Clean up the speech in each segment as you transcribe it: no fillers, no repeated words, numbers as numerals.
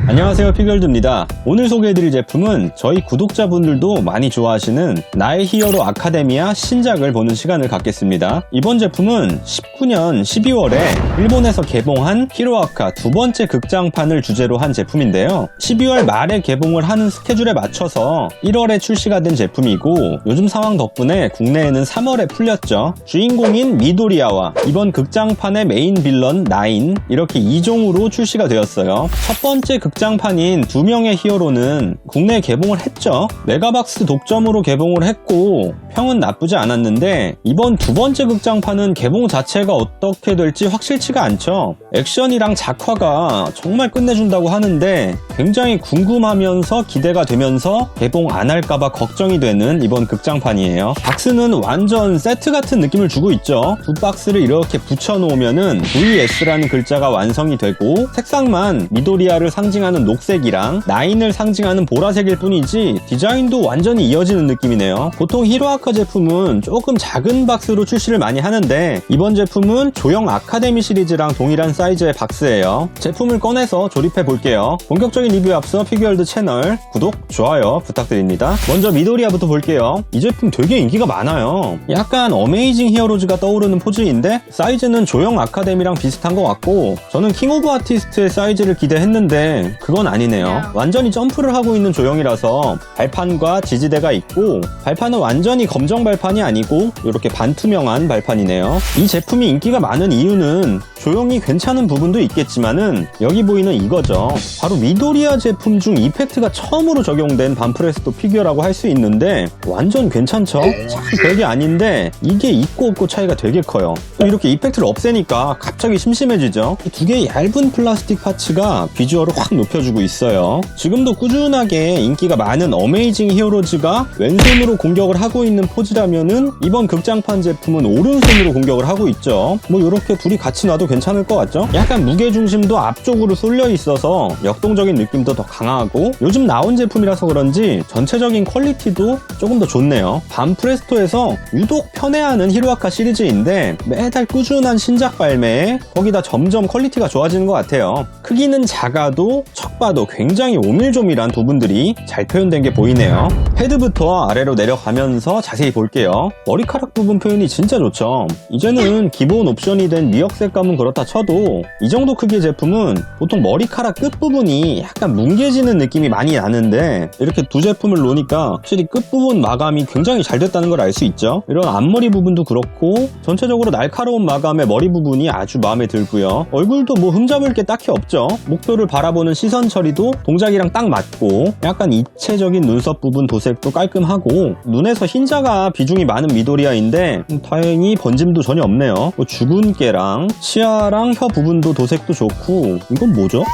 안녕하세요, 피규어월드입니다. 오늘 소개해드릴 제품은 저희 구독자분들도 많이 좋아하시는 나의 히어로 아카데미아 신작을 보는 시간을 갖겠습니다. 이번 제품은 19년 12월에 일본에서 개봉한 히로아카 두 번째 극장판을 주제로 한 제품인데요. 12월 말에 개봉을 하는 스케줄에 맞춰서 1월에 출시가 된 제품이고, 요즘 상황 덕분에 국내에는 3월에 풀렸죠. 주인공인 미도리아와 이번 극장판의 메인 빌런 나인, 이렇게 2종으로 출시가 되었어요. 첫 번째 극장판인 두 명의 히어로는 국내에 개봉을 했죠. 메가박스 독점으로 개봉을 했고 평은 나쁘지 않았는데, 이번 두 번째 극장판은 개봉 자체가 어떻게 될지 확실치가 않죠. 액션이랑 작화가 정말 끝내준다고 하는데 굉장히 궁금하면서 기대가 되면서 개봉 안 할까봐 걱정이 되는 이번 극장판이에요. 박스는 완전 세트 같은 느낌을 주고 있죠. 두 박스를 이렇게 붙여놓으면은 VS라는 글자가 완성이 되고, 색상만 미도리아를 상징하는 녹색이랑 나인을 상징하는 보라색일 뿐이지 디자인도 완전히 이어지는 느낌이네요. 보통 히로아카 제품은 조금 작은 박스로 출시를 많이 하는데, 이번 제품은 조형 아카데미 시리즈랑 동일한 사이즈의 박스예요. 제품을 꺼내서 조립해 볼게요. 본격적인 리뷰에 앞서 피규어월드 채널 구독, 좋아요 부탁드립니다. 먼저 미도리아부터 볼게요. 이 제품 되게 인기가 많아요. 약간 어메이징 히어로즈가 떠오르는 포즈인데 사이즈는 조형 아카데미랑 비슷한 것 같고, 저는 킹 오브 아티스트의 사이즈를 기대했는데 그건 아니네요. 완전히 점프를 하고 있는 조형이라서 발판과 지지대가 있고, 발판은 완전히 검정 발판이 아니고 이렇게 반투명한 발판이네요. 이 제품이 인기가 많은 이유는 조형이 괜찮은 부분도 있겠지만은 여기 보이는 이거죠. 바로 미도리아 제품 중 이펙트가 처음으로 적용된 반프레스토 피규어라고 할 수 있는데 완전 괜찮죠? 참 별게 아닌데 이게 있고 없고 차이가 되게 커요. 또 이렇게 이펙트를 없애니까 갑자기 심심해지죠. 이 두 개의 얇은 플라스틱 파츠가 비주얼을 확 높여주고 있어요. 지금도 꾸준하게 인기가 많은 어메이징 히어로즈가 왼손으로 공격을 하고 있는 포즈라면은 이번 극장판 제품은 오른손으로 공격을 하고 있죠. 뭐 이렇게 둘이 같이 놔도 괜찮을 것 같죠? 약간 무게중심도 앞쪽으로 쏠려 있어서 역동적인 느낌도 더 강하고, 요즘 나온 제품이라서 그런지 전체적인 퀄리티도 조금 더 좋네요. 반프레스토에서 유독 편애하는 히로아카 시리즈인데 매달 꾸준한 신작 발매에 거기다 점점 퀄리티가 좋아지는 것 같아요. 크기는 작아도 척 봐도 굉장히 오밀조밀한 부분들이 잘 표현된 게 보이네요. 헤드부터 아래로 내려가면서 자세히 볼게요. 머리카락 부분 표현이 진짜 좋죠. 이제는 기본 옵션이 된 미역 색감은 그렇다 쳐도 이 정도 크기의 제품은 보통 머리카락 끝부분이 약간 뭉개지는 느낌이 많이 나는데, 이렇게 두 제품을 놓으니까 확실히 끝부분 마감이 굉장히 잘 됐다는 걸 알 수 있죠. 이런 앞머리 부분도 그렇고 전체적으로 날카로운 마감의 머리 부분이 아주 마음에 들고요. 얼굴도 뭐 흠잡을 게 딱히 없죠. 목표를 바라보는 시선 처리도 동작이랑 딱 맞고, 약간 입체적인 눈썹 부분 도색도 깔끔하고, 눈에서 흰자가 비중이 많은 미도리아인데 다행히 번짐도 전혀 없네요. 뭐 주근깨랑 치아랑 혀 부분도 도색도 좋고, 이건 뭐죠?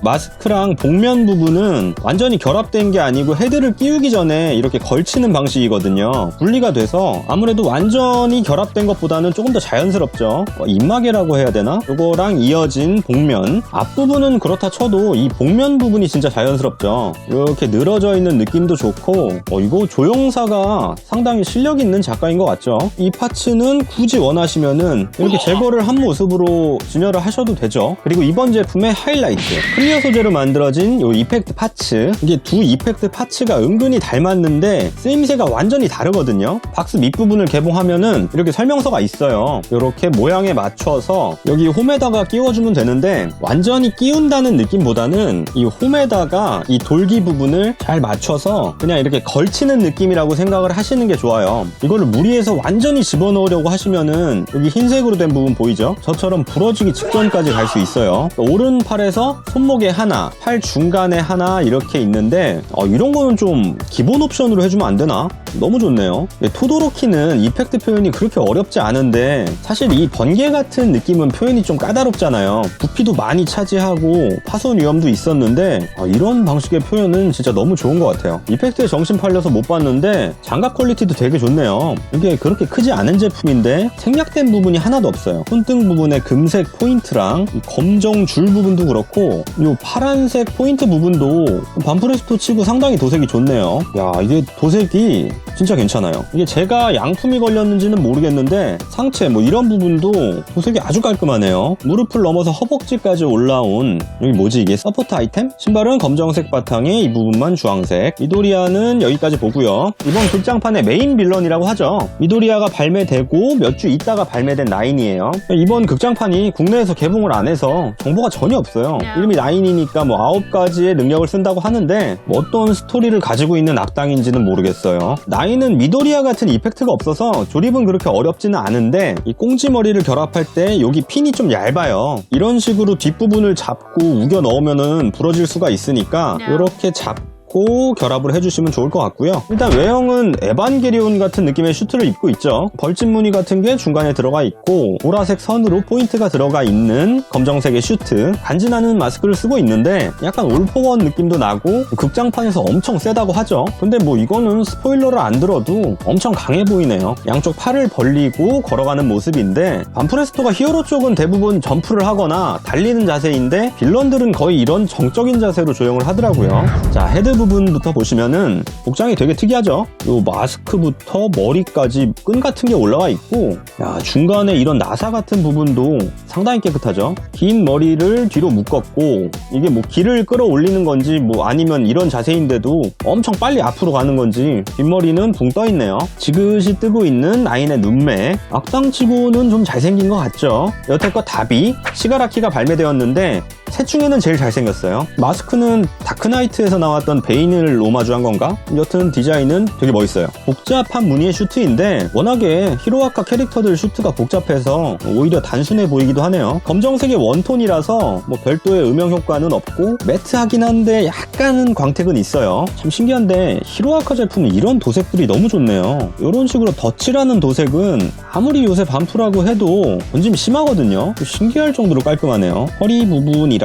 마스크랑 복면 부분은 완전히 결합된 게 아니고 헤드를 끼우기 전에 이렇게 걸치는 방식이거든요. 분리가 돼서 아무래도 완전히 결합된 것보다는 조금 더 자연스럽죠. 입마개라고 해야 되나? 이거랑 이어진 복면, 앞부분은 그렇다 쳐도 이 복면 부분이 진짜 자연스럽죠. 이렇게 늘어져 있는 느낌도 좋고, 이거 조형사가 상당히 실력 있는 작가인 것 같죠. 이 파츠는 굳이 원하시면은 이렇게 제거를 한 모습으로 진열을 하셔도 되죠. 그리고 이번 제품의 하이라이트, 클리어 소재로 만들어진 이 이펙트 파츠, 이게 두 이펙트 파츠가 은근히 닮았는데 쓰임새가 완전히 다르거든요. 박스 밑부분을 개봉하면은 이렇게 설명서가 있어요. 이렇게 모양에 맞춰서 여기 홈에다가 끼워주면 되는데, 완전히 끼운다는 느낌보다는 이 홈에다가 이 돌기 부분을 잘 맞춰서 그냥 이렇게 걸치는 느낌이라고 생각을 하시는 게 좋아요. 이거를 무리해서 완전히 집어넣으려고 하시면은 여기 흰색으로 된 부분 보이죠? 저처럼 부러지기 직전까지 갈 수 있어요. 오른팔에서 손목에 하나, 팔 중간에 하나 이렇게 있는데 이런 거는 좀 기본 옵션으로 해주면 안 되나? 너무 좋네요. 토도로키는 이펙트 표현이 그렇게 어렵지 않은데 사실 이 번개 같은 느낌은 표현이 좀 까다롭잖아요. 부피도 많이 차지하고 파손 위험도 있었는데 이런 방식의 표현은 진짜 너무 좋은 것 같아요. 이펙트에 정신 팔려서 못 봤는데 장갑 퀄리티도 되게 좋네요. 이게 그렇게 크지 않은 제품인데 생략된 부분이 하나도 없어요. 손등 부분에 금색 포인트랑 이 검정 줄 부분도 그렇고 이 파란색 포인트 부분도 반프레스토 치고 상당히 도색이 좋네요. 야, 이게 도색이 진짜 괜찮아요. 이게 제가 양품이 걸렸는지는 모르겠는데 상체 뭐 이런 부분도 도색이 아주 깔끔하네요. 무릎을 넘어서 허벅지까지 올라온 여기 뭐지 이게 서포트 아이템? 신발은 검정색 바탕에 이 부분만 주황색. 미도리아는 여기까지 보고요. 이번 극장판의 메인 빌런이라고 하죠. 미도리아가 발매되고 몇 주 있다가 발매된 라인이에요. 이번 극장판이 국내에서 개봉을 안 해서 정보가 전혀 없어요. 이름이 라인이니까 뭐 9가지의 능력을 쓴다고 하는데 뭐 어떤 스토리를 가지고 있는 악당인지는 모르겠어요. 라인은 미도리아 같은 이펙트가 없어서 조립은 그렇게 어렵지는 않은데 이 꽁지머리를 결합할 때 여기 핀이 좀 얇아요. 이런 식으로 뒷부분을 잡고 우겨 넣으면은 부러질 수가 있으니까 이렇게 잡고 결합을 해주시면 좋을 것 같고요. 일단 외형은 에반게리온 같은 느낌의 슈트를 입고 있죠. 벌집 무늬 같은 게 중간에 들어가 있고 보라색 선으로 포인트가 들어가 있는 검정색의 슈트, 간지나는 마스크를 쓰고 있는데 약간 올포원 느낌도 나고 극장판에서 엄청 세다고 하죠. 근데 뭐 이거는 스포일러를 안 들어도 엄청 강해 보이네요. 양쪽 팔을 벌리고 걸어가는 모습인데 반프레스토가 히어로 쪽은 대부분 점프를 하거나 달리는 자세인데 빌런들은 거의 이런 정적인 자세로 조형을 하더라고요. 자, 헤드 부분부터 보시면은 복장이 되게 특이하죠. 요 마스크부터 머리까지 끈 같은 게 올라와 있고, 야, 중간에 이런 나사 같은 부분도 상당히 깨끗하죠. 긴 머리를 뒤로 묶었고, 이게 뭐 길을 끌어올리는 건지 뭐 아니면 이런 자세인데도 엄청 빨리 앞으로 가는 건지 뒷머리는 붕 떠 있네요. 지그시 뜨고 있는 라인의 눈매, 악당치고는 좀 잘생긴 것 같죠. 여태껏 다비, 시가라키가 발매되었는데 셋 중에는 제일 잘생겼어요. 마스크는 다크나이트에서 나왔던 베인을 오마주한 건가? 여튼 디자인은 되게 멋있어요. 복잡한 무늬의 슈트인데 워낙에 히로아카 캐릭터들 슈트가 복잡해서 오히려 단순해 보이기도 하네요. 검정색의 원톤이라서 뭐 별도의 음영 효과는 없고 매트하긴 한데 약간은 광택은 있어요. 참 신기한데 히로아카 제품은 이런 도색들이 너무 좋네요. 이런 식으로 덧칠하는 도색은 아무리 요새 반프라고 해도 번짐이 심하거든요. 신기할 정도로 깔끔하네요. 허리 부분이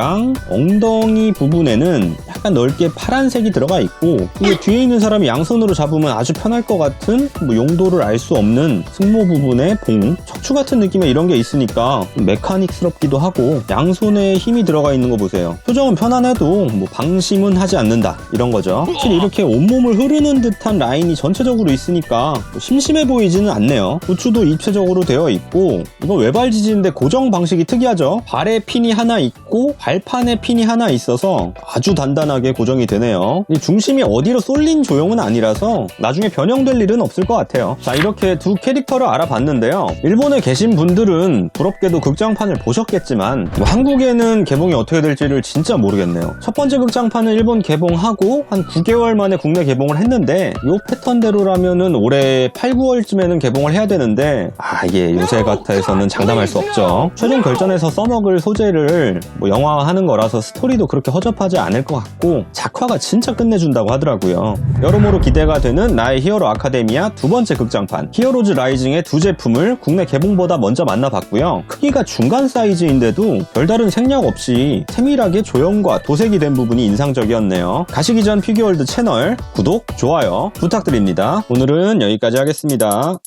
엉덩이 부분에는 약간 넓게 파란색이 들어가 있고 이게 뒤에 있는 사람이 양손으로 잡으면 아주 편할 것 같은 뭐 용도를 알 수 없는 승모 부분에 봉, 척추 같은 느낌의 이런 게 있으니까 메카닉스럽기도 하고 양손에 힘이 들어가 있는 거 보세요. 표정은 편안해도 뭐 방심은 하지 않는다 이런 거죠. 확실히 이렇게 온몸을 흐르는 듯한 라인이 전체적으로 있으니까 뭐 심심해 보이지는 않네요. 부츠도 입체적으로 되어 있고 이거 외발 지지인데 고정 방식이 특이하죠. 발에 핀이 하나 있고 발판에 핀이 하나 있어서 아주 단단하게 고정이 되네요. 이 중심이 어디로 쏠린 조형은 아니라서 나중에 변형될 일은 없을 것 같아요. 자, 이렇게 두 캐릭터를 알아봤는데요. 일본에 계신 분들은 부럽게도 극장판을 보셨겠지만 뭐 한국에는 개봉이 어떻게 될지를 진짜 모르겠네요. 첫 번째 극장판은 일본 개봉하고 한 9개월 만에 국내 개봉을 했는데 이 패턴대로라면은 올해 8, 9월쯤에는 개봉을 해야 되는데 이게 요새 같아서는 장담할 수 없죠. 최종 결전에서 써먹을 소재를 뭐 영화화하는 거라서 스토리도 그렇게 허접하지 않을 것 같고 작화가 진짜 끝내준다고 하더라고요. 여러모로 기대가 되는 나의 히어로 아카데미아 두 번째 극장판 히어로즈 라이징의 두 제품을 국내 개봉보다 먼저 만나봤고요. 크기가 중간 사이즈인데도 별다른 생략 없이 세밀하게 조형과 도색이 된 부분이 인상적이었네요. 가시기 전 피규어월드 채널 구독, 좋아요 부탁드립니다. 오늘은 여기까지 하겠습니다.